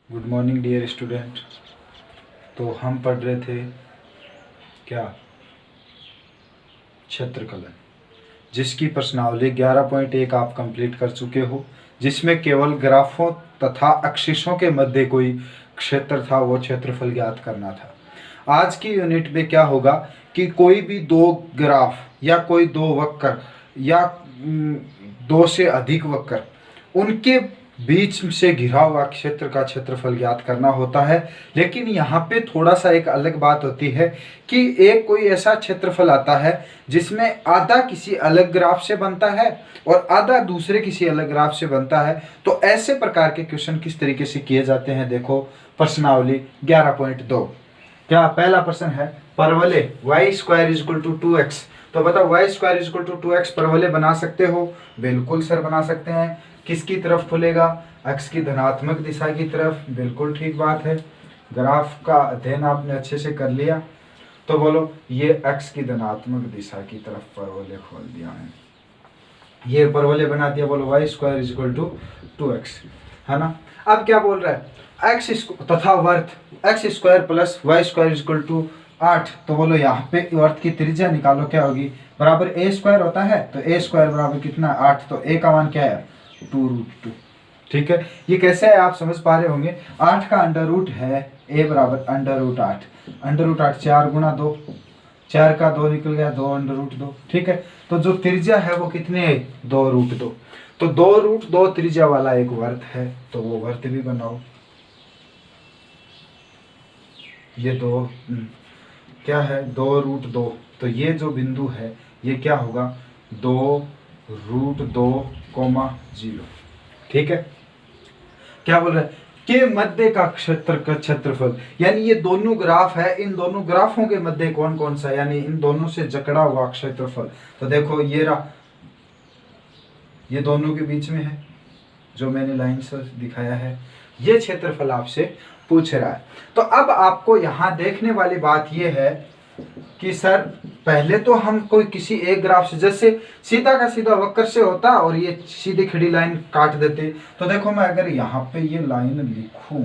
Good morning dear student. तो हम पढ़ रहे थे क्या, क्षेत्रकलन, जिसकी प्रश्नावली 11.1 आप कंप्लीट कर चुके हो, जिसमें केवल ग्राफों तथा अक्षिशों के मध्य कोई क्षेत्र था, वो क्षेत्रफल ज्ञात करना था। आज की यूनिट में क्या होगा कि कोई भी दो ग्राफ या कोई दो वक्र या दो से अधिक वक्र, उनके बीच से घिरा हुआ क्षेत्र का क्षेत्रफल ज्ञात करना होता है। लेकिन यहाँ पे थोड़ा सा एक अलग बात होती है कि एक कोई ऐसा क्षेत्रफल आता है जिसमें आधा किसी अलग ग्राफ से बनता है और आधा दूसरे किसी अलग ग्राफ से बनता है। तो ऐसे प्रकार के क्वेश्चन किस तरीके से किए जाते हैं, देखो प्रश्नावली 11.2। क्या पहला प्रश्न है, परवलय y square equal to 2x। तो बताओ y square equal to 2x परवलय बना सकते हो? बिल्कुल सर बना सकते हैं। किसकी तरफ खुलेगा? x की धनात्मक दिशा की तरफ। बिल्कुल ठीक बात है, ग्राफ का अध्ययन आपने अच्छे से कर लिया। तो बोलो ये x की धनात्मक दिशा की तरफ परवलय खोल दिया है, ये परवलय बना दिया। बोलो y square equal to 2x, है ना। अब क्या बोल रहा है, x तथा वर्त x square plus y square equal to 8। तो बोलो यहाँ पे वर्त की त्रिज्या निकालो, क्या होगी? बराबर a स्क्वायर होता है, तो a स्क्वायर बराबर कितना? 8। तो a का मान क्या है? 2√2। ठीक है, ये कैसे है आप समझ पा रहे होंगे। 8 का अंडर रूट है a बराबर √8। √8 4 गुणा 2, 4 का 2 निकल गया, 2 √2। ठीक है, तो जो त्रिज्या है वो कितनी है? 2√2। तो 2√2 त्रिज्या वाला एक वर्त है, तो वो वर्त भी बनाओ। ये दो क्या है? 2√2। तो ये जो बिंदु है ये क्या होगा? 2√2, 0। ठीक है, क्या बोल रहे हैं के मध्य का क्षेत्रफल, यानी ये दोनों ग्राफ है, इन दोनों ग्राफों के मध्य कौन कौन सा, यानी इन दोनों से जकड़ा हुआ क्षेत्रफल। तो देखो ये रहा, ये दोनों के बीच में है, जो मैंने लाइन से दिखाया है, ये क्षेत्रफल आपसे पूछ रहा है। तो अब आपको यहाँ देखने वाली बात ये है कि सर पहले तो हम कोई किसी एक ग्राफ से, जैसे सीधा का सीधा वक्र से होता और ये सीधी खड़ी लाइन काट देते। तो देखो मैं अगर यहाँ पे ये लाइन लिखूं,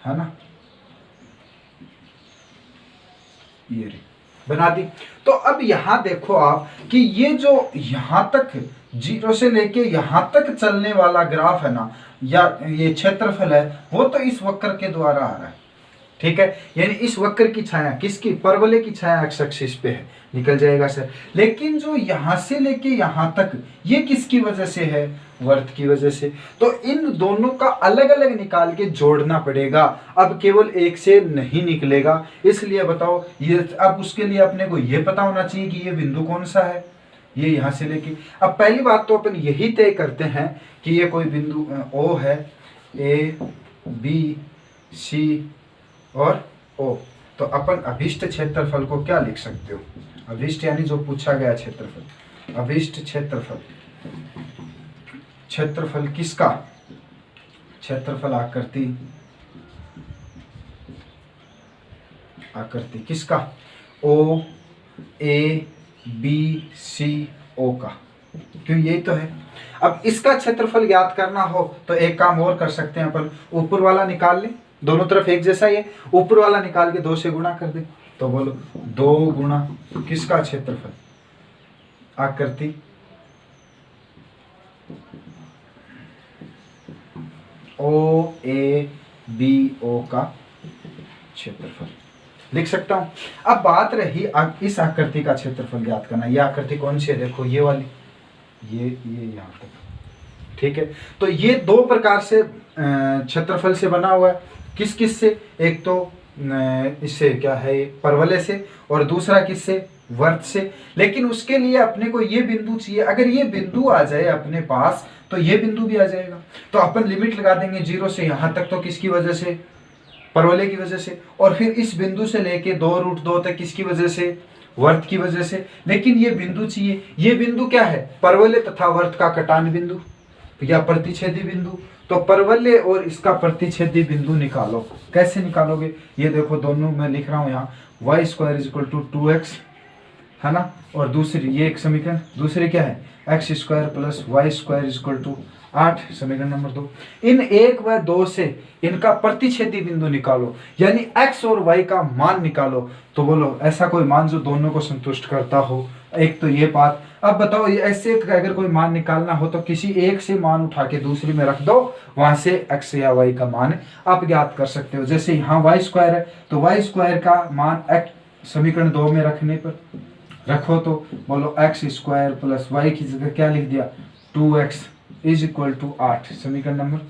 है ना, ये बना दी। तो अब यहाँ देखो आप कि ये जो यहाँ तक 0 से लेके यहाँ तक चलने वाला ग्राफ है ना, या ये क्षेत्रफल है, वो तो इस वक्र के द्वारा आ रहा है। ठीक है, यानी इस वक्र की छाया किसकी? परवलय की छाया एक्स एक्सिस पे है, निकल जाएगा सर। लेकिन जो यहां से लेके यहां तक, ये किसकी वजह से है? वर्त की वजह से। तो इन दोनों का अलग अलग निकाल के जोड़ना पड़ेगा। अब केवल एक से नहीं निकलेगा, इसलिए बताओ ये, अब उसके लिए अपने को ये पता होना चाहिए कि ये बिंदु कौन सा है, ये यहां से लेके। अब पहली बात तो अपन यही तय करते हैं कि ये कोई बिंदु ओ है, ए बी सी और O। तो अपन अभिष्ट क्षेत्रफल को क्या लिख सकते हो? अभिष्ट यानी जो पूछा गया क्षेत्रफल, अभिष्ट क्षेत्रफल। क्षेत्रफल किसका? क्षेत्रफल आकृति, आकृति किसका? O A B C O का, क्यों यही तो है। अब इसका क्षेत्रफल ज्ञात करना हो तो एक काम और कर सकते हैं अपन, ऊपर वाला निकाल लें, दोनों तरफ एक जैसा ही है, ऊपर वाला निकाल के 2 से गुणा कर दे। तो बोलो 2 गुणा किसका क्षेत्रफल? आकृति ओ ए बी ओ का क्षेत्रफल लिख सकता हूं। अब बात रही इस आकृति का क्षेत्रफल ज्ञात करना। यह आकृति कौन सी है? देखो ये वाली, ये यहां तक। ठीक है, तो ये दो प्रकार से क्षेत्रफल से बना हुआ है। किस किस से? एक तो इससे क्या है, परवलय से, और दूसरा किससे? वर्त से। लेकिन उसके लिए अपने को ये बिंदु चाहिए। अगर ये बिंदु आ जाए अपने पास तो ये बिंदु भी आ जाएगा। तो अपन लिमिट लगा देंगे 0 से यहां तक, तो किसकी वजह से? परवलय की वजह से। और फिर इस बिंदु से लेके 2√2 तक किसकी वजह से? वर्त की वजह से। लेकिन ये बिंदु चाहिए। ये बिंदु क्या है? परवलय तथा वर्त का कटान बिंदु या प्रतिच्छेदी बिंदु। तो परवलय और इसका प्रतिच्छेदी बिंदु निकालो। कैसे निकालोगे? ये देखो दोनों मैं लिख रहा हूं यहाँ, y square equal to 2x, है ना, और दूसरी ये एक समीकरण, दूसरी क्या है? x square plus y square equal to 8 समीकरण नंबर 2। इन 1 व 2 से इनका प्रतिच्छेदी बिंदु निकालो, यानी x और y का मान निकालो। तो बोलो ऐसा कोई मान जो दोनों को संतुष्ट करता हो। एक तो ये बात। अब बताओ ये ऐसे अगर कोई मान निकालना हो तो किसी एक से मान उठा के दूसरी में रख दो, वहां से x या y का मान आप ज्ञात कर सकते हो। जैसे यहाँ y स्क्वायर है तो y स्क्वायर का मान x समीकरण 2 में रखने पर रखो तो बोलो x स्क्वायर प्लस y की जगह क्या लिख दिया 2x इज इक्वल टू 8 समीकरण नंबर।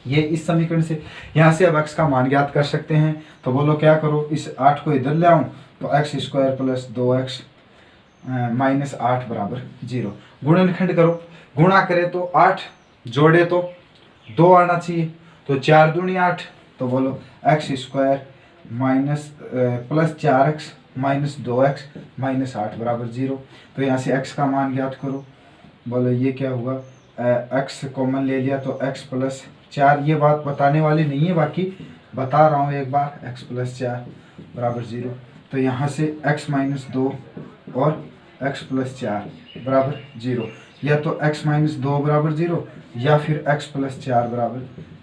ये इस समीकरण से यहाँ से अब x का मान ज्ञात कर सकते हैं। तो बोलो क्या करो, इस 8 को इधर ले आऊं तो x square plus 2x minus 8 बराबर 0। गुणनखंड करो, गुणा करे तो 8, जोड़े तो 2 आना चाहिए, तो 4 दूनी 8। तो बोलो x square minus plus 4x minus 2x minus 8 बराबर 0। तो यहाँ से x का मान ज्ञात करो। बोलो ये क्या हुआ, x कॉमन ले लिया तो x प्लस 4। ये बात बताने वाली नहीं है, बाकी बता रहा हूँ एक बार, x प्लस 4 बराबर 0। तो यहाँ से x माइनस 2 और x प्लस 4 बराबर 0, या तो x माइनस 2 बराबर 0 या फिर x प्लस 4 बराबर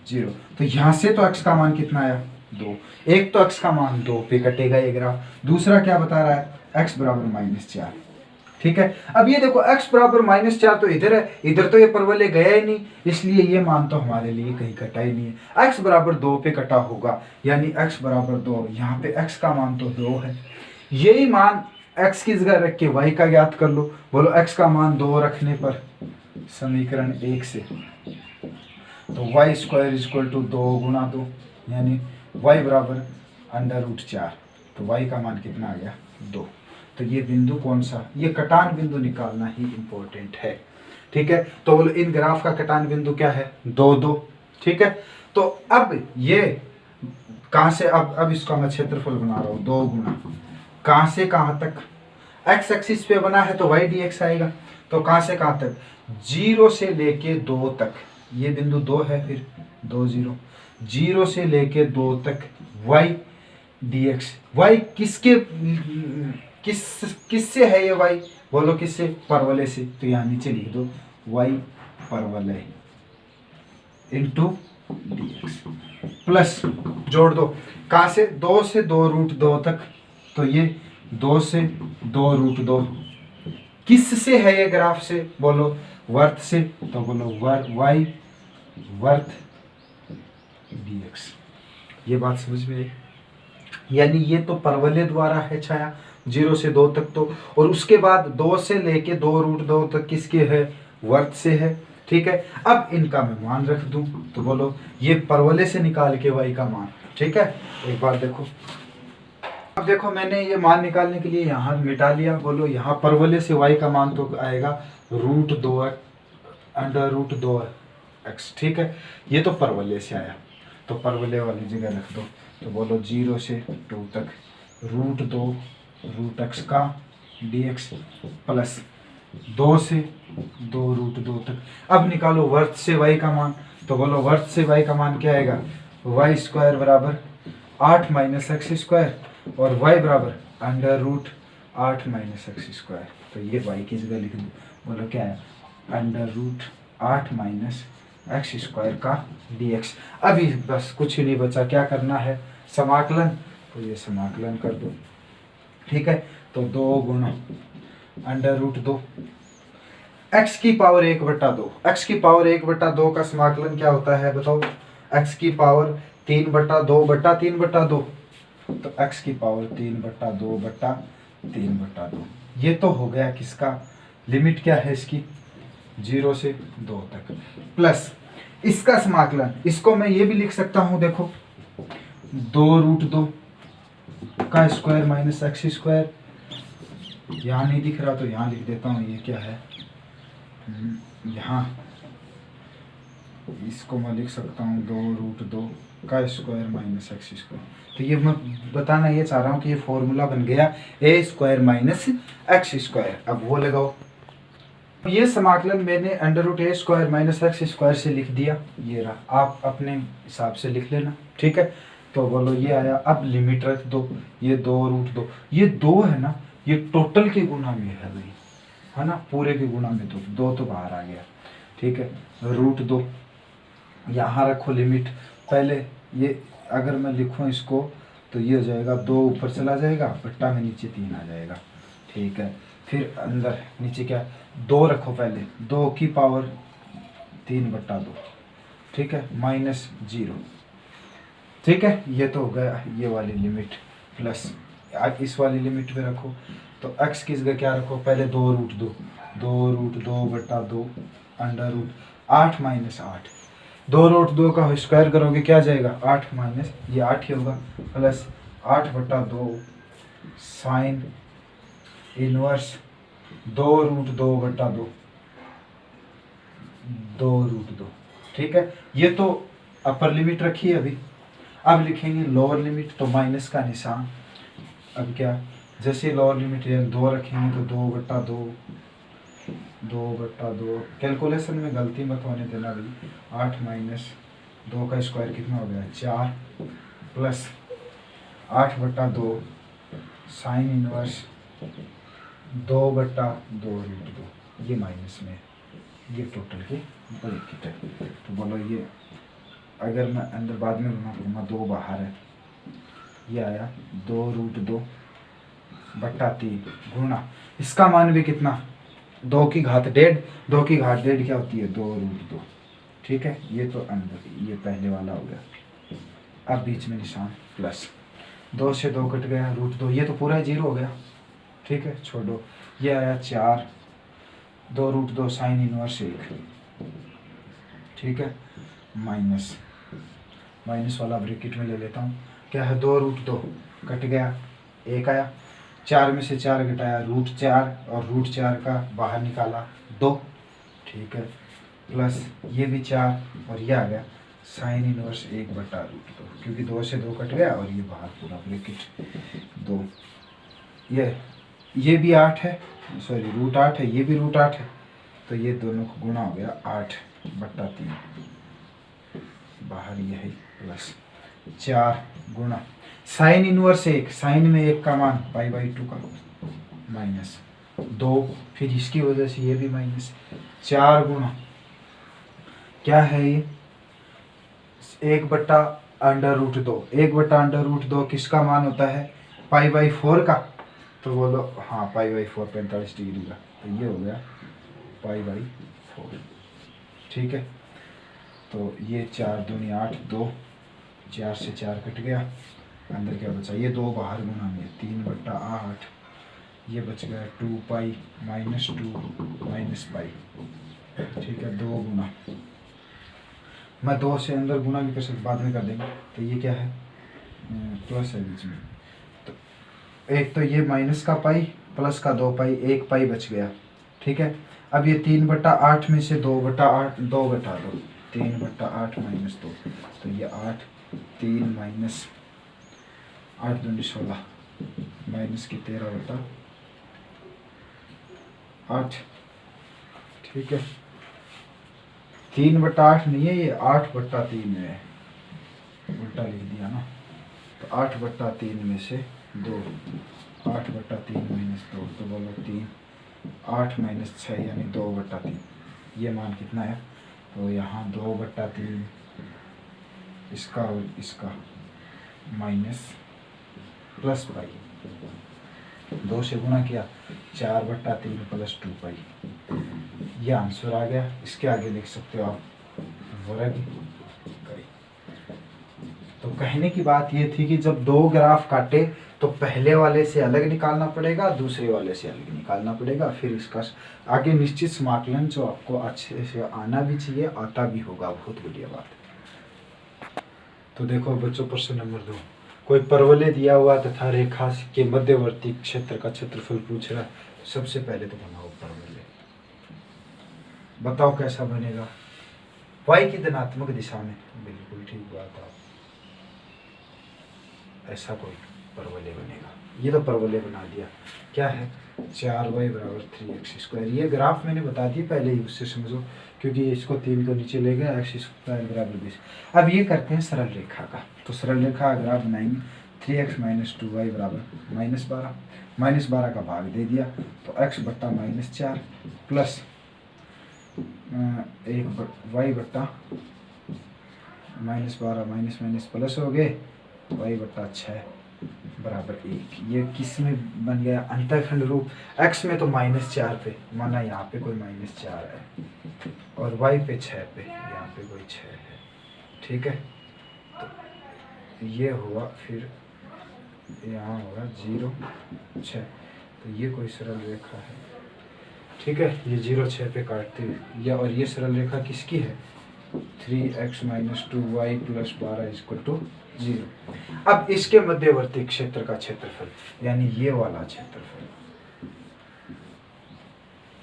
0। तो यहाँ से तो x का मान कितना आया 2। एक तो x का मान 2 पे कटेगा ये ग्राफ, दूसरा क्या बता रहा है x बराबर माइनस 4। ठीक है, अब ये देखो x बराबर माइनस 4 तो इधर है, इधर तो ये परवलय गया ही नहीं, इसलिए ये मान तो हमारे लिए कहीं कटा ही नहीं है। x बराबर 2 पे कटा होगा, यानी x बराबर 2, यहाँ पे x का मान तो 2 है। यही मान x की जगह रख के y का ज्ञात कर लो। बोलो x का मान 2 रखने पर समीकरण 1 से तो y स्क्वायर इक्वल टू 2 गुणा 2, यानी y बराबर अंडर रूट 4। तो y का मान कितना आ गया 2। तो ये बिंदु कौन सा, ये कटान बिंदु निकालना ही इंपॉर्टेंट है। ठीक है, तो बोलो इन ग्राफ का कटान बिंदु क्या है 2 2। ठीक है, तो अब ये कहां से, अब इसका मैं क्षेत्रफल बना रहा हूं 2 गुना कहां से कहां तक, x एक्सिस पे बना है तो y dx आएगा। तो कहां से कहां तक, 0 से लेके 2 तक, ये बिंदु 2 है, फिर 2 0, 0 से लेके 2 तक y dx। y किससे है ये y, बोलो किससे, परवलय से। तो यहाँ नीचे लिख दो y परवलय इंटू dx प्लस जोड़ दो कहाँ से, 2 से 2 रूट 2 तक। तो ये 2 से 2 रूट 2 किस से है ये ग्राफ से, बोलो वर्त से। तो बोलो y वर्त dx। ये बात समझ में आई, यानी ये तो परवलय द्वारा है छाया 0 से 2 तक, तो और उसके बाद 2 से लेके 2 रूट 2 तक किसके है, वर्त से है। ठीक है, अब इनका मैं मान रख दूं तो बोलो ये परवलय से निकाल के y का मान। ठीक है, एक बार देखो, अब देखो मैंने ये मान निकालने के लिए यहाँ मिटा लिया। बोलो यहाँ परवलय से y का मान तो आएगा रूट 2 अंडर रूट 2x। ठीक है, ये तो परवलय से आया, तो परवलय वाली जगह रख दो। तो बोलो 0 से 2 तक रूट 2 रूट x का dx प्लस 2 से 2 रूट 2 तक। अब निकालो वर्त से y का मान। तो बोलो वर्त से y का मान क्या आएगा, y स्क्वायर बराबर 8 माइनस एक्स स्क्वायर और y बराबर under root 8 minus x square. तो ये y की जगह लिख दो। बोलो क्या है, under root 8 minus x square का dx। अभी बस कुछ ही नहीं बचा, क्या करना है, समाकलन। तो ये समाकलन कर दो। ठीक है, तो 2 गुना अंडर रूट 2 x की पावर 1/2। x की पावर 1/2 का समाकलन क्या होता है बताओ, x की पावर 3/2 बटा 3/2। तो x की पावर 3/2 बटा 3/2। ये तो हो गया किसका, लिमिट क्या है इसकी 0 से 2 तक, प्लस इसका समाकलन। इसको मैं ये भी लिख सकता हूँ, देखो 2 रूट 2 का स्क्वायर माइनस एक्स स्क्वायर। यहाँ नहीं दिख रहा तो यहाँ लिख देता हूँ, ये क्या है, यहाँ इसको मैं लिख सकता हूँ 2 रूट 2 का स्क्वायर माइनस एक्स स्क्वायर। तो ये मैं बताना ये चाह रहा हूँ कि ये फॉर्मूला बन गया ए स्क्वायर माइनस एक्स स्क्वायर। अब वो लगाओ, ये समाकलन मैंने अंडर रूट ए स्क्वायर माइनस एक्स स्क्वायर से लिख दिया, ये रहा, आप अपने हिसाब से लिख लेना। ठीक है, तो बोलो ये आया। अब लिमिट रख दो, ये 2 रूट 2, ये 2 है ना, ये टोटल के गुणा में है भाई, है ना, पूरे के गुणा में। तो 2 तो बाहर आ गया, ठीक है। √2 यहाँ रखो लिमिट। पहले ये अगर मैं लिखूँ इसको तो ये हो जाएगा 2 ऊपर चला जाएगा, बट्टा में नीचे 3 आ जाएगा, ठीक है। फिर अंदर नीचे क्या 2 रखो, पहले 2 की पावर 3/2, ठीक है, -0, ठीक है। ये तो हो गया ये वाली लिमिट प्लस इस वाली लिमिट पे रखो। तो x की जगह क्या रखो, पहले 2√2, 2√2/2 √8 - 8, 2√2 का स्क्वायर करोगे क्या जाएगा 8 माइनस ये 8 ही होगा, प्लस 8/2 साइन इनवर्स 2√2/2, 2√2, ठीक है। ये तो अपर लिमिट रखी है अभी। अब लिखेंगे लोअर लिमिट, तो माइनस का निशान। अब क्या, जैसे लोअर लिमिट 2 रखेंगे तो 2/2 कैलकुलेशन में गलती मत होने देना भाई। 8 - 2 का स्क्वायर कितना हो गया 4, प्लस 8/2 साइन इनवर्स 2/2√2, ये माइनस में, ये टोटल की ब्रैकेट है। तो बोलो ये अगर मैं अंदर बाद में गुना करूँगा 2 बाहर है, ये आया 2√2/3 गुणा इसका मान भी कितना 2 की घात 1.5, 2 की घात 1.5 क्या होती है 2√2, ठीक है। ये तो अंदर ये पहले वाला हो गया। अब बीच में निशान प्लस, 2 से 2 कट गया, √2, ये तो पूरा 0 हो गया, ठीक है, छोड़ो। ये आया 4, 2√2 साइन इनवर्स 1, ठीक है, माइनस वाला ब्रैकेट में ले लेता हूँ। क्या है 2√2 कट गया, 1 आया, 4 में से 4 घटाया √4 और √4 का बाहर निकाला 2, ठीक है, प्लस ये भी 4 और ये आ गया साइन इनवर्स 1/√2, क्योंकि 2 से 2 कट गया और ये बाहर पूरा ब्रैकेट 2। ये भी 8 है, सॉरी √8 है, ये भी √8 है, तो ये दोनों को गुणा हो गया 8/3, बाहर ये है प्लस 4 गुणा साइन इनवर्स 1, साइन में 1 का मान π/2 का -2, फिर इसकी वजह से ये भी माइनस 4 गुणा क्या है ये 1/√2, 1/√2 किसका मान होता है π/4 का, तो बोलो हाँ π/4 45 डिग्री का, तो ये हो गया π/4, ठीक है। तो ये 4 दूनी 8, 2, 4 से 4 कट गया, अंदर क्या बचा, ये 2 बाहर गुना में 3/8, ये बच गया 2π -2 -π, ठीक है, 2 गुना, मैं 2 से अंदर गुना भी कर सकता, बाद में कर देंगे। तो ये क्या है प्लस है बीच में, तो एक तो ये माइनस का पाई प्लस का 2π, 1π बच गया, ठीक है। अब ये 3/8 में से 2/8 2/2 3/8 -2, तो ये 8, 3 माइनस 8 दूनी 16 माइनस की 13/8, ठीक है। 3/8 नहीं है ये 8/3 है, उल्टा लिख दिया ना, तो 8/3 में से 2, 8/3 -2, तो बोलो 3, 8 - 6 यानी 2/3, ये मान कितना है, तो यहाँ 2/3 इसका और इसका माइनस प्लस पाई, 2 से गुणा किया 4/3 प्लस 2π, ये आंसर आ गया। इसके आगे लिख सकते हो आप वर्ग कई। तो कहने की बात ये थी कि जब 2 ग्राफ काटे तो पहले वाले से अलग निकालना पड़ेगा, दूसरे वाले से अलग निकालना पड़ेगा, फिर इसका आगे निश्चित समाकलन जो आपको अच्छे से आना भी चाहिए, आता भी होगा, बहुत बढ़िया बात है। तो देखो बच्चों प्रश्न नंबर 2, कोई परवलय दिया हुआ तथा रेखा के मध्यवर्ती क्षेत्र का क्षेत्रफल पूछ रहा है। सबसे पहले तो बनाओ परवलय, बताओ कैसा बनेगा, y की धनात्मक दिशा में, बिल्कुल ठीक बात है, ऐसा कोई परवलय बनेगा। ये तो परवलय बना दिया, क्या है 4y = 3x², ये ग्राफ मैंने बता दिया पहले ही, उससे समझो, क्योंकि इसको 3 को नीचे ले गया, x² = 20। अब ये करते हैं सरल रेखा का, तो सरल रेखा ग्राफ बनाएंगे, 3x - 2y = -12, -12 का भाग दे दिया, तो x/-4 प्लस वाई बट्टा -12 माइनस माइनस प्लस हो गए, वाई बट्टा 6 बराबर 1। ये किस में बन गया? अंतःखंड रूप। x में तो -4 पे, माना यहाँ पे कोई -4 है, और y पे 6 पे, यहाँ पे कोई 6 है, ठीक है। तो ये हुआ, फिर यहाँ होगा 0 6, तो ये कोई सरल रेखा है, ठीक है। ये 0 6 पे काटते हुए या, और ये सरल रेखा किसकी है? 3x - 2y + 12 = 0। अब इसके मध्यवर्ती क्षेत्र का क्षेत्रफल, यानी ये वाला क्षेत्रफल,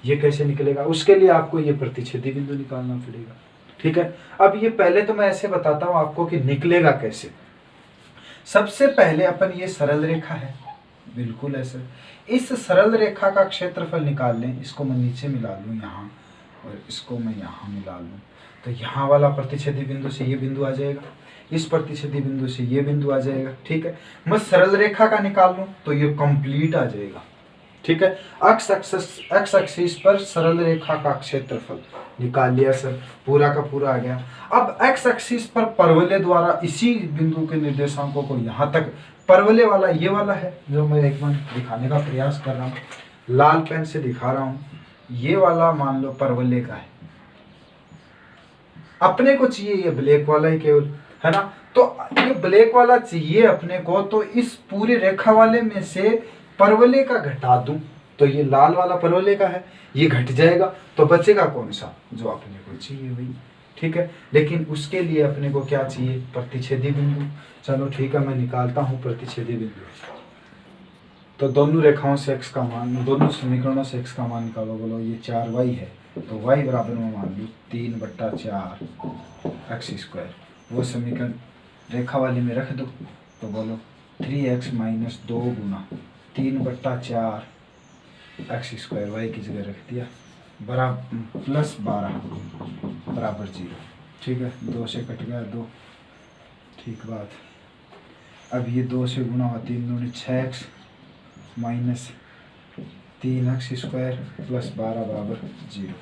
ये कैसे निकलेगा? उसके लिए आपको ये प्रतिच्छेदी बिंदु निकालना पड़ेगा, ठीक है। अब ये पहले तो मैं ऐसे बताता हूं आपको कि निकलेगा कैसे। सबसे पहले अपन ये सरल रेखा है, बिल्कुल ऐसे, इस सरल रेखा का क्षेत्रफल निकाल लें। इसको मैं नीचे मिला लूँ यहाँ, और इसको मैं यहाँ मिला लूँ, तो यहाँ वाला प्रतिच्छेदी बिंदु से ये बिंदु आ जाएगा, इस प्रतिच्छेदी बिंदु से ये बिंदु आ जाएगा, ठीक है। मैं सरल रेखा का निकाल लूँ तो ये कंप्लीट आ जाएगा, ठीक है। एक्स एक्सिस पर सरल रेखा का क्षेत्रफल निकाल लिया सर, पूरा का पूरा आ गया। अब एक्स एक्सिस पर परवलय द्वारा इसी बिंदु के निर्देशांकों को यहाँ तक, परवलय वाला ये वाला है जो मैं एक बार दिखाने का प्रयास कर रहा हूँ, लाल पेन से दिखा रहा हूँ। ये वाला मान लो परवलय का है, अपने को चाहिए ये ब्लैक वाला ही केवल, है ना। तो ये ब्लैक वाला चाहिए अपने को, तो इस पूरे रेखा वाले में से परवलय का घटा दूं, तो ये लाल वाला परवलय का है, ये घट जाएगा, तो बचेगा कौन सा? जो अपने को चाहिए वही, ठीक है। लेकिन उसके लिए अपने को क्या चाहिए? प्रतिच्छेदी बिंदु। चलो ठीक है, मैं निकालता हूँ प्रतिच्छेदी बिंदु। तो दोनों रेखाओं से x का मान, दोनों समीकरणों से x का मान निकालो। बोलो ये 4y है, तो y बराबर में मान लूँ 3/4 x²। वो समीकरण रेखा वाली में रख दो, तो बोलो 3x - 2 गुना 3/4 x², y की जगह रख दिया, बराबर +12 बराबर 0, ठीक है। 2 से कट गया 2, ठीक बात। अब ये 2 से गुना हुआ, 3 दूनी 6x माइनस 3x² + 12 बराबर 0।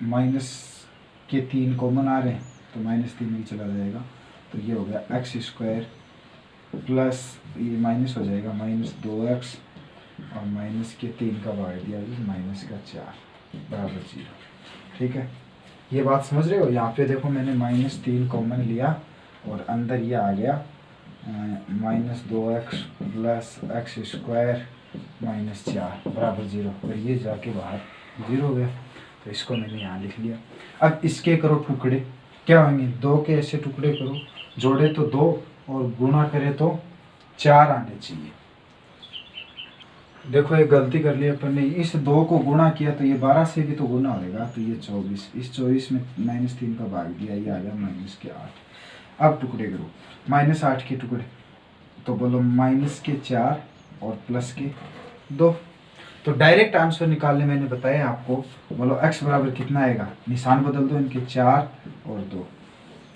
माइनस के 3 कॉमन आ रहे हैं, तो -3 भी चला जाएगा, तो ये हो गया x² प्लस ये माइनस हो जाएगा -2x, और माइनस के 3 का भाग दिया -4 बराबर 0, ठीक है। ये बात समझ रहे हो? यहाँ पे देखो मैंने -3 कॉमन लिया, और अंदर ये आ गया -2x प्लस x² -4 बराबर 0, और ये जाके बाहर 0 हो गया, तो इसको मैंने यहाँ लिख लिया। अब इसके करो टुकड़े, क्या होंगे? 2 के ऐसे टुकड़े करो, जोड़े तो 2 और गुणा करे तो 4 आने चाहिए। देखो एक गलती कर ली अपन ने, इस 2 को गुणा किया तो ये 12 से भी तो गुना होगा, तो ये 24, इस 24 में -3 का भाग दिया, ये आ गया -8। अब टुकड़े करो, -8 के टुकड़े, तो बोलो -4 और +2। तो डायरेक्ट आंसर निकालने मैंने बताया आपको। बोलो x बराबर कितना आएगा? निशान बदल दो इनके, 4 और 2।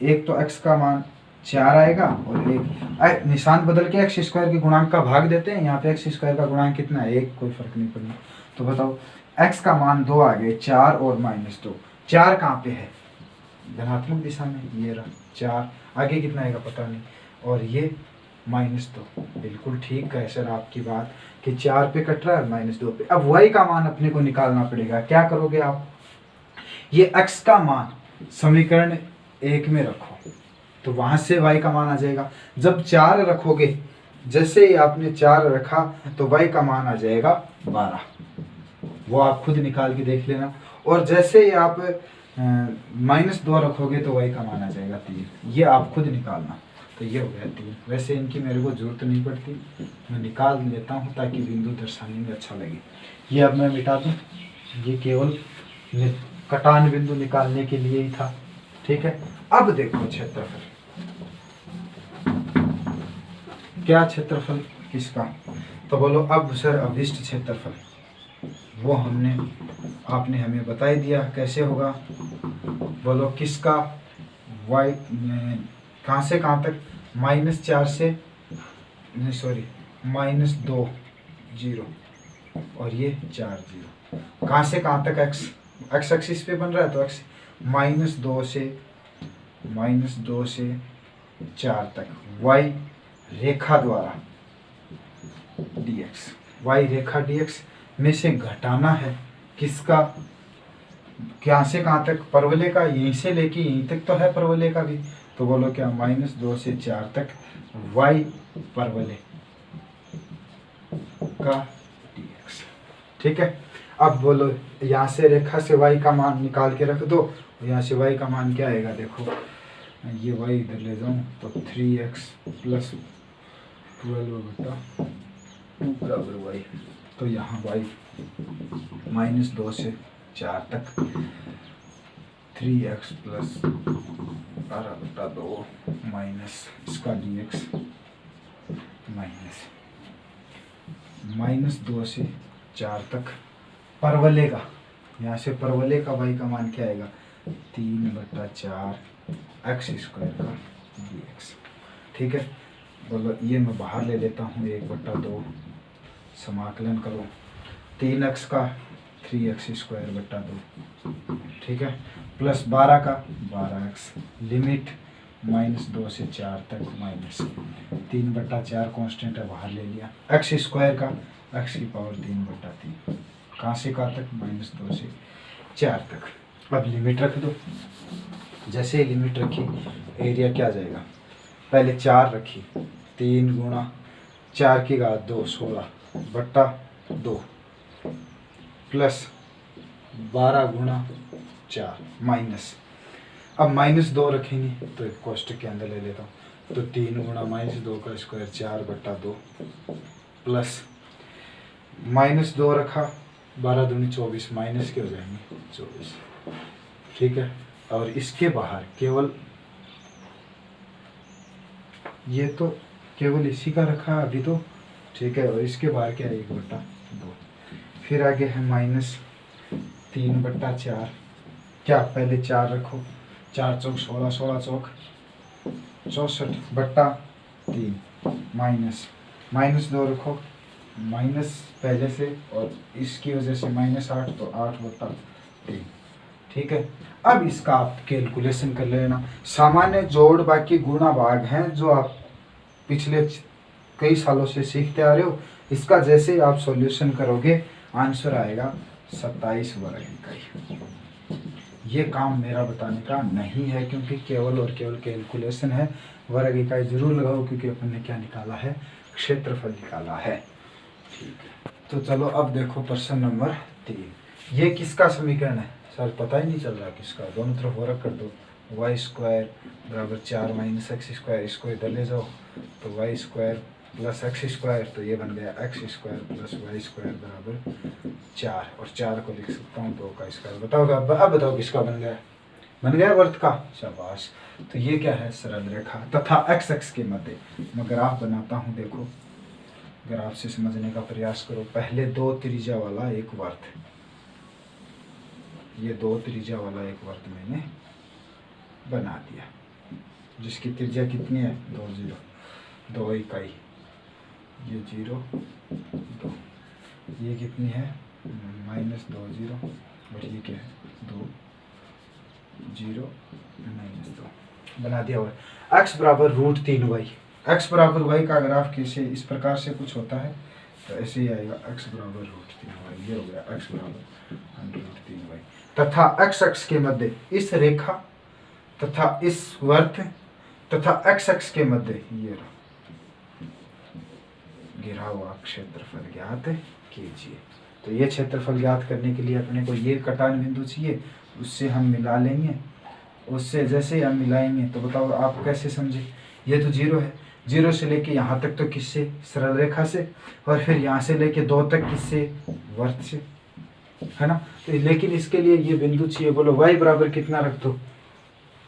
एक तो x का मान 4 आएगा, और एक निशान बदल के x² के गुणांक का भाग देते हैं। यहाँ पे x² का गुणांक कितना है? 1, कोई फर्क नहीं पड़ना। तो बताओ x का मान 2 आ गए, 4 और -2। 4 कहाँ पे है? धनात्मक दिशा में, ये रहा 4। आगे कितना आएगा पता नहीं, और ये -2। बिल्कुल ठीक है सर आपकी बात कि 4 पे कट रहा है, -2 पे। अब y का मान अपने को निकालना पड़ेगा। क्या करोगे आप? ये x का मान समीकरण 1 में रखो, तो वहां से y का मान आ जाएगा। जब 4 रखोगे, जैसे ही आपने 4 रखा, तो y का मान आ जाएगा 12। वो आप खुद निकाल के देख लेना। और जैसे ही आप -2 रखोगे, तो y का मान आ जाएगा 3। ये आप खुद निकालना। तो ये हो गया 3। वैसे इनकी मेरे को जरूरत नहीं पड़ती, मैं निकाल लेता हूँ ताकि बिंदु दर्शाने में अच्छा लगे। ये अब मैं मिटा दूँ, ये केवल कटान बिंदु निकालने के लिए ही था, ठीक है। अब देखो क्षेत्रफल, क्या क्षेत्रफल किसका? तो बोलो अब सर अभिष्ट क्षेत्रफल, वो आपने हमें बता ही दिया कैसे होगा। बोलो किसका? y कहाँ से कहाँ तक? -4 से, नहीं सॉरी, -2 0, और ये 4 0। कहाँ से कहाँ तक x? एक्स एक्सिस पे बन रहा है तो एक्स -2 से 4 तक वाई रेखा द्वारा dx, वाई रेखा dx में से घटाना है किसका, क्या से कहाँ तक, परवलय का, यहीं से लेके यहीं तक तो है परवलय का भी, तो बोलो क्या -2 से 4 तक वाई परवलय का dx। ठीक है, अब बोलो यहाँ से रेखा से y का मान निकाल के रख दो, यहाँ से y का मान क्या आएगा, देखो ये y इधर ले जाऊँ तो 3x + 12/2 बराबर y, तो यहाँ y -2 से 4 तक 3x + 12/2 माइनस इसका dx -2 से 4 तक परवलय का, यहाँ से परवलय का y का मान क्या आएगा 3/4 x² का dx। ठीक है, बोलो ये मैं बाहर ले लेता हूँ 1/2, समाकलन करो 3x का 3x²/2, ठीक है, प्लस 12 का 12x, लिमिट -2 से 4 तक माइनस 3/4 कांस्टेंट है बाहर ले लिया, x² का x⁻3/3, कहाँ से कहाँ तक -2 से 4 तक। अब लिमिट रख दो, जैसे ही लिमिट रखी एरिया क्या आ जाएगा, पहले 4 रखी, 3 × 4 की घात 2 16/2 प्लस 12 × 4 माइनस, अब -2 रखेंगे तो एक कोष्टक के अंदर ले लेता हूँ, तो 3 × -2 का स्क्वायर 4/2 प्लस -2 रखा, 12 दूनी 24, माइनस के हो जाएंगे 24। ठीक है, और इसके बाहर केवल ये तो केवल इसी का रखा अभी तो, ठीक है, और इसके बाहर क्या है 1/2, फिर आगे है -3/4, क्या पहले 4 रखो, 4 चौक 16, 16 चौक 64/3 माइनस -2 रखो, माइनस पहले से और इसकी वजह से -8 तो 8/3। ठीक है, अब इसका आप कैलकुलेशन कर लेना, सामान्य जोड़ बाकी गुणा भाग हैं जो आप पिछले कई सालों से सीखते आ रहे हो, इसका जैसे आप सॉल्यूशन करोगे आंसर आएगा 27 वर्ग इकाई। ये काम मेरा बताने का नहीं है क्योंकि केवल और केवल कैलकुलेशन है, वर्ग इकाई जरूर लगाओ क्योंकि अपन ने क्या निकाला है, क्षेत्रफल निकाला है। ठीक है, तो चलो अब देखो प्रश्न नंबर 3, ये किसका समीकरण है सर, पता ही नहीं चल रहा किसका, दोनों तरफ वर्ग कर दो, y² = 4 - x², इसको इधर ले जाओ तो y² + x², तो ये बन गया x² + y² बराबर 4, और 4 को लिख सकता हूँ 2 का स्क्वायर। बताओ अब बताओ किसका बन गया, बन गया वर्त का, शाबाश। तो ये क्या है, सरल रेखा तथा x अक्ष के मध्य, मैं ग्राफ बनाता हूँ, देखो ग्राफ से समझने का प्रयास करो। पहले 2 त्रिज्या वाला एक वर्त, ये 2 त्रिज्या वाला एक वर्त मैंने बना दिया, जिसकी त्रिज्या कितनी है 2 इकाई, ये 0 2, ये कितनी है -2 0, और ये क्या है 2 0 -2, बना दिया हुआ। x = √3y, x = y का ग्राफ कैसे इस प्रकार से कुछ होता है तो ऐसे ही आएगा, x = √3y, ये हो गया x = √3y, तथा x अक्ष के मध्य इस रेखा तथा इस वर्त तथा x अक्ष के मध्य ये घिरा हुआ क्षेत्रफल ज्ञात कीजिए। तो ये क्षेत्रफल ज्ञात करने के लिए अपने को ये कटान बिंदु चाहिए, उससे हम मिला लेंगे, उससे जैसे हम मिलाएंगे तो बताओ आप कैसे समझे, ये तो 0 है, 0 से लेके यहाँ तक तो किससे, सरल रेखा से, और फिर यहाँ से लेके 2 तक किससे, वर्त से, है ना। तो लेकिन इसके लिए ये बिंदु चाहिए, बोलो y बराबर कितना रख दो,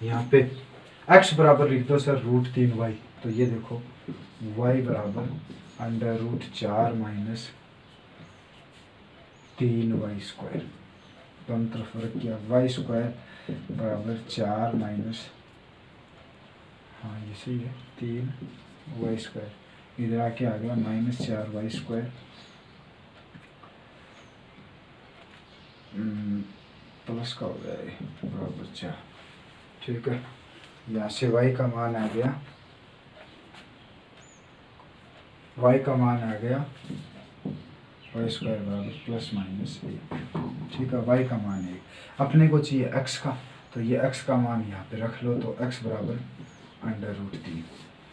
यहाँ पे x बराबर लिख दो सर √3y, तो ये देखो y बराबर √4 - 3y², दोनों तरफ वर्ग किया, y² बराबर 4 माइनस, हाँ ये सही है 3y², इधर आके आ गया -4y², प्लस का हो गया ये बराबर 4। ठीक है, यहाँ से y का मान आ गया, y का मान आ गया वाई स्क्वायर बराबर प्लस माइनस 1। ठीक है, y का मान 1। अपने को चाहिए x का, तो ये x का मान यहाँ पे रख लो, तो x बराबर √3।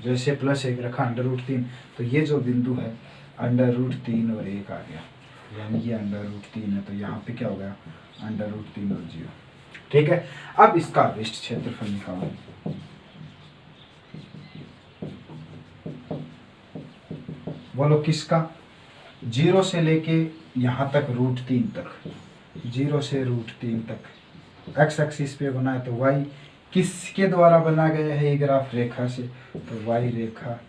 जैसे +1 रखा √3, तो ये जो बिंदु है √3 और 1 आ गया, यानी ये √3 है, तो यहाँ पे क्या हो गया √3 और 0। ठीक है, अब इसका अभिष्ट क्षेत्रफल निकालो। बोलो किसका? 0 से लेके यहाँ तक √3 तक, 0 से √3 तक x एक्सिस पे बना है, तो y किसके द्वारा बना गया है ये ग्राफ? रेखा से, तो y रेखा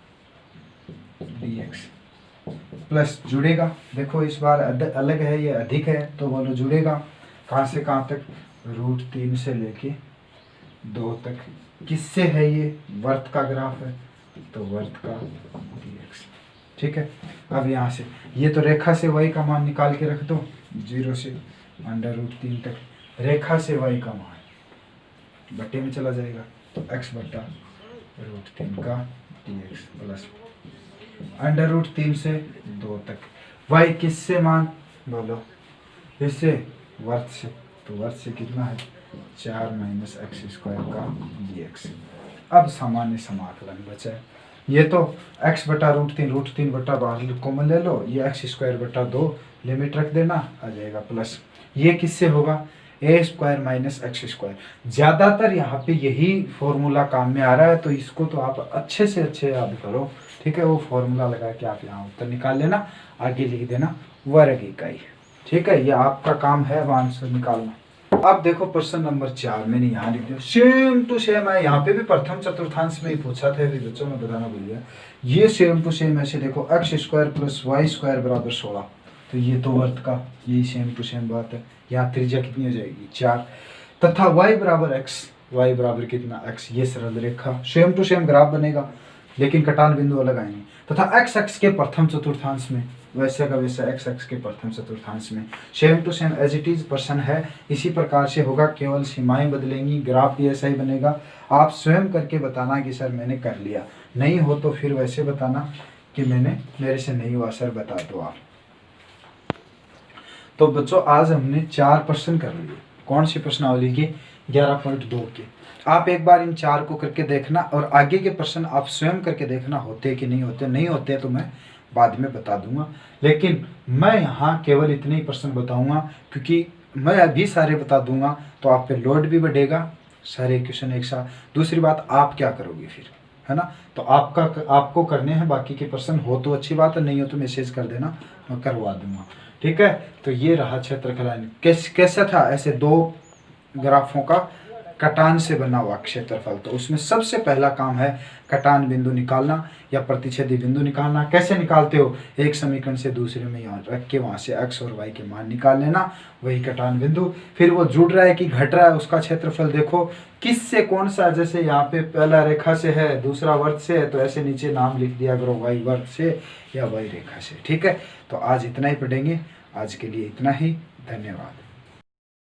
dx प्लस जुड़ेगा। देखो इस बार अलग है, ये अधिक है, तो बोलो जुड़ेगा कहाँ से कहाँ तक? √3 से लेके 2 तक। किससे है ये? वर्त का ग्राफ है, तो वर्त का dx। ठीक है, अब यहाँ से ये तो रेखा से y का मान निकाल के रख दो, 0 से √3 तक। रेखा से y का मान बट्टे में चला जाएगा, तो x बट्टा √3 का dx प्लस √3 से 2 तक। y किससे मान? बोलो इससे, वर्त से, तो वर्त से कितना है? 4 - x² का dx। अब सामान्य समाकलन बचा है, ये तो x बटा √3 बटा बाहर कॉमन ले लो, ये x² बटा 2 लिमिट रख देना, आ जाएगा प्लस। ये किससे होगा? a² - x²। ज़्यादातर यहाँ पे यही फॉर्मूला काम में आ रहा है, तो इसको तो आप अच्छे से अच्छे याद करो। ठीक है, वो फॉर्मूला लगा के आप यहाँ उत्तर निकाल लेना, आगे लिख देना वर्ग इकाई। ठीक है, ये आपका काम है आंसर निकालना। अब देखो प्रश्न नंबर 4 मैंने यहाँ लिख दिया, सेम टू सेम है। यहाँ पे भी प्रथम चतुर्थांश में ही पूछा था बच्चों, में बताना भूल गया। ये सेम टू सेम ऐसे देखो, x² + y² बराबर 16, तो ये तो वर्त का, यही सेम टू सेम बात है। यहाँ त्रिज्या कितनी हो जाएगी? 4, तथा y बराबर x, y बराबर कितना? x। ये सरल रेखा सेम टू सेम ग्राफ बनेगा, लेकिन कटान बिंदु अलग आएंगे। तथा x अक्ष के प्रथम चतुर्थांश में वैसे का वैसा x अक्ष के प्रथम चतुर्थांश में same to same as it is प्रश्न है, इसी प्रकार से होगा, केवल सीमाएं बदलेंगी, ग्राफ भी ऐसा ही बनेगा। आप स्वयं करके बताना कि सर मैंने कर लिया, नहीं हो तो फिर वैसे बताना कि मेरे से नहीं हुआ सर, बता दो आप। तो बच्चों आज हमने 4 प्रश्न कर लिए। कौन सी प्रश्नावली के? 11.2 के। आप एक बार इन 4 को करके देखना, और आगे के प्रश्न आप स्वयं करके देखना होते कि नहीं होते। नहीं होते तो मैं बाद में बता दूंगा, लेकिन मैं यहाँ केवल इतने ही प्रश्न बताऊंगा, क्योंकि मैं अभी सारे बता दूंगा तो आप पे लोड भी बढ़ेगा, सारे क्वेश्चन एक साथ। दूसरी बात, आप क्या करोगे फिर, है ना? तो आपको करने हैं, बाकी के प्रश्न हो तो अच्छी बात है, नहीं हो तो मैसेज कर देना, मैं करवा दूंगा। ठीक है, तो ये रहा क्षेत्रफल। कैसा था? ऐसे 2 ग्राफों का कटान से बना हुआ क्षेत्रफल। तो उसमें सबसे पहला काम है कटान बिंदु निकालना या प्रतिच्छेदी बिंदु निकालना। कैसे निकालते हो? एक समीकरण से दूसरे में यहाँ रख के वहाँ से x और y के मान निकाल लेना, वही कटान बिंदु। फिर वो जुड़ रहा है कि घट रहा है, उसका क्षेत्रफल देखो किससे कौन सा। जैसे यहाँ पे पहला रेखा से है, दूसरा वर्त से है, तो ऐसे नीचे नाम लिख दिया करो, y वर्त से या y रेखा से। ठीक है, तो आज इतना ही पढ़ेंगे, आज के लिए इतना ही, धन्यवाद।